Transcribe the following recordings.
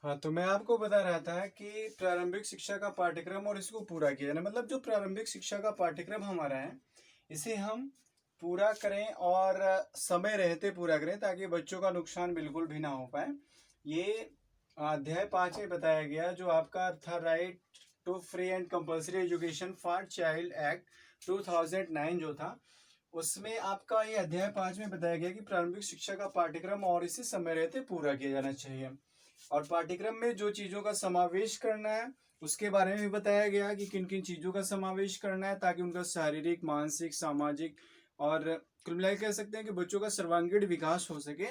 हाँ, तो मैं आपको बता रहा था कि प्रारंभिक शिक्षा का पाठ्यक्रम और इसको पूरा किया जाना, मतलब जो प्रारंभिक शिक्षा का पाठ्यक्रम हमारा है, इसे हम पूरा करें और समय रहते पूरा करें ताकि बच्चों का नुकसान बिल्कुल भी ना हो पाए। ये अध्याय 5 में बताया गया, जो आपका था right to free and compulsory education for child act 2009 जो था, उसमें आपका ये अध्याय 5 में बताया गया कि प्रारंभिक शिक्षा का पाठ्यक्रम और इसे समय रहते पूरा किया जाना चाहिए। और पाठ्यक्रम में जो चीज़ों का समावेश करना है उसके बारे में भी बताया गया कि किन किन चीज़ों का समावेश करना है ताकि उनका शारीरिक, मानसिक, सामाजिक और कुल मिलाकर कह सकते हैं कि बच्चों का सर्वांगीण विकास हो सके।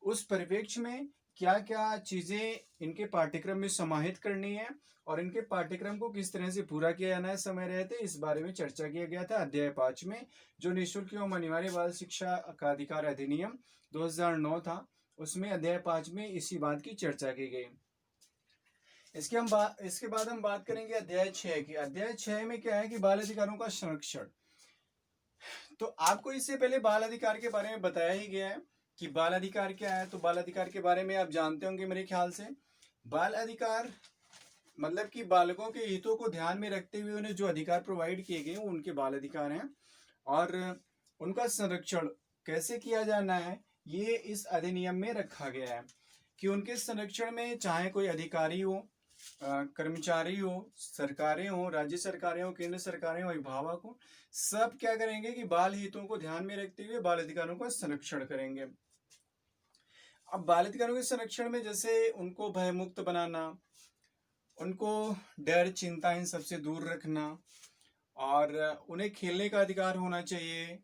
उस परिप्रेक्ष्य में क्या क्या चीज़ें इनके पाठ्यक्रम में समाहित करनी है और इनके पाठ्यक्रम को किस तरह से पूरा किया जाना है समय रहते, इस बारे में चर्चा किया गया था अध्याय 5 में, जो निःशुल्क एवं अनिवार्य बाल शिक्षा का अधिकार अधिनियम 2009 था। उसमें अध्याय 5 में इसी बात की चर्चा की गई। इसके बाद हम बात करेंगे अध्याय 6 की। अध्याय 6 में क्या है कि बाल अधिकारों का संरक्षण। तो आपको इससे पहले बाल अधिकार के बारे में बताया ही गया है कि बाल अधिकार क्या है। तो बाल अधिकार के बारे में आप जानते होंगे मेरे ख्याल से। बाल अधिकार मतलब कि बालकों के हितों को ध्यान में रखते हुए उन्हें जो अधिकार प्रोवाइड किए गए वो उनके बाल अधिकार हैं, और उनका संरक्षण कैसे किया जाना है ये इस अधिनियम में रखा गया है कि उनके संरक्षण में चाहे कोई अधिकारी हो, कर्मचारी हो, सरकारें हो, राज्य सरकारें हो, केंद्र सरकारें हो, अभिभावक हो, सब क्या करेंगे कि बाल हितों को ध्यान में रखते हुए बाल अधिकारों का संरक्षण करेंगे। अब बाल अधिकारों के संरक्षण में जैसे उनको भयमुक्त बनाना, उनको डर, चिंता इन सबसे दूर रखना, और उन्हें खेलने का अधिकार होना चाहिए,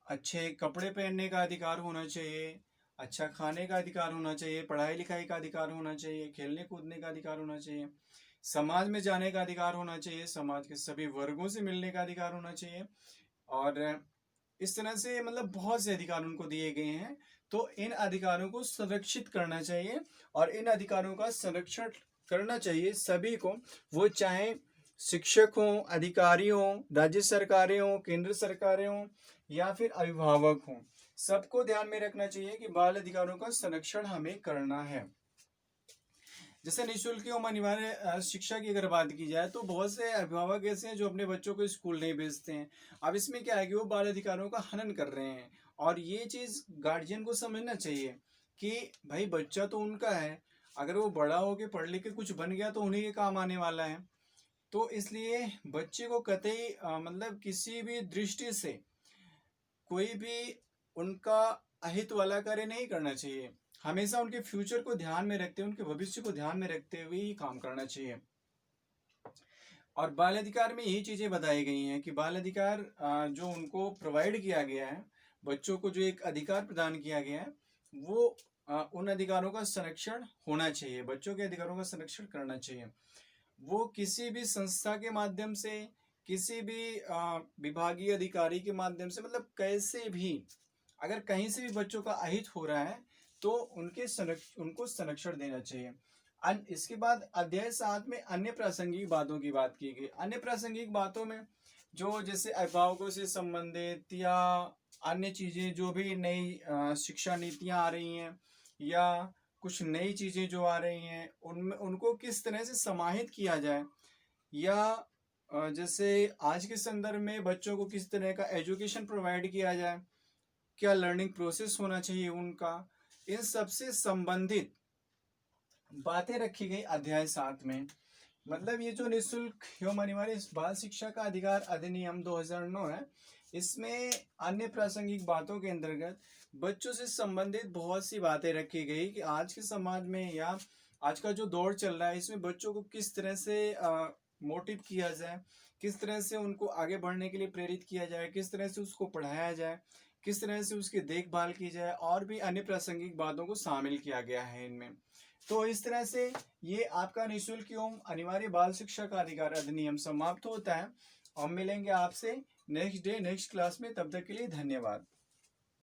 अच्छे कपड़े पहनने का अधिकार होना चाहिए, अच्छा खाने का अधिकार होना चाहिए, पढ़ाई लिखाई का अधिकार होना चाहिए, खेलने कूदने का अधिकार होना चाहिए, समाज में जाने का अधिकार होना चाहिए, समाज के सभी वर्गों से मिलने का अधिकार होना चाहिए, और इस तरह से मतलब बहुत से अधिकार उनको दिए गए हैं। तो इन अधिकारों को संरक्षित करना चाहिए और इन अधिकारों का संरक्षण करना चाहिए सभी को, वो चाहे शिक्षक हों, अधिकारी हों, राज्य सरकारें हों, केंद्र सरकारें हों या फिर अभिभावक हों, सबको ध्यान में रखना चाहिए कि बाल अधिकारों का संरक्षण हमें करना है। जैसे निःशुल्क एवं अनिवार्य शिक्षा की अगर बात की जाए तो बहुत से अभिभावक ऐसे हैं जो अपने बच्चों को स्कूल नहीं भेजते हैं। अब इसमें क्या है कि वो बाल अधिकारों का हनन कर रहे हैं, और ये चीज गार्जियन को समझना चाहिए कि भाई बच्चा तो उनका है, अगर वो बड़ा होके पढ़ लिख के कुछ बन गया तो उन्हीं के काम आने वाला है। तो इसलिए बच्चे को कतई मतलब किसी भी दृष्टि से कोई भी उनका अहित वाला कार्य नहीं करना चाहिए। हमेशा उनके फ्यूचर को ध्यान में रखते हुए, उनके भविष्य को ध्यान में रखते हुए ही काम करना चाहिए। और बाल अधिकार में यही चीजें बताई गई हैं कि बाल अधिकार जो उनको प्रोवाइड किया गया है, बच्चों को जो एक अधिकार प्रदान किया गया है, वो उन अधिकारों का संरक्षण होना चाहिए, बच्चों के अधिकारों का संरक्षण करना चाहिए। वो किसी भी संस्था के माध्यम से, किसी भी विभागीय अधिकारी के माध्यम से, मतलब कैसे भी अगर कहीं से भी बच्चों का अहित हो रहा है तो उनको संरक्षण देना चाहिए। इसके बाद अध्याय 7 में अन्य प्रासंगिक बातों की बात की गई। अन्य प्रासंगिक बातों में जो जैसे अभिभावकों से संबंधित या अन्य चीजें, जो भी नई शिक्षा नीतियां आ रही हैं या कुछ नई चीजें जो आ रही हैं, उनमें उनको किस तरह से समाहित किया जाए, या जैसे आज के संदर्भ में बच्चों को किस तरह का एजुकेशन प्रोवाइड किया जाए, क्या लर्निंग प्रोसेस होना चाहिए उनका, इन सबसे संबंधित बातें रखी गई अध्याय 7 में। मतलब ये जो निःशुल्क एवं अनिवार्य बाल शिक्षा का अधिकार अधिनियम 2009 है, इसमें अन्य प्रासंगिक बातों के अंतर्गत बच्चों से संबंधित बहुत सी बातें रखी गई कि आज के समाज में या आज का जो दौर चल रहा है इसमें बच्चों को किस तरह से मोटिव किया जाए, किस तरह से उनको आगे बढ़ने के लिए प्रेरित किया जाए, किस तरह से उसको पढ़ाया जाए, किस तरह से उसकी देखभाल की जाए, और भी अन्य प्रासंगिक बातों को शामिल किया गया है इनमें। तो इस तरह से ये आपका निःशुल्क एवं अनिवार्य बाल शिक्षा का अधिकार अधिनियम समाप्त होता है। और मिलेंगे आपसे नेक्स्ट डे नेक्स्ट क्लास में, तब तक के लिए धन्यवाद।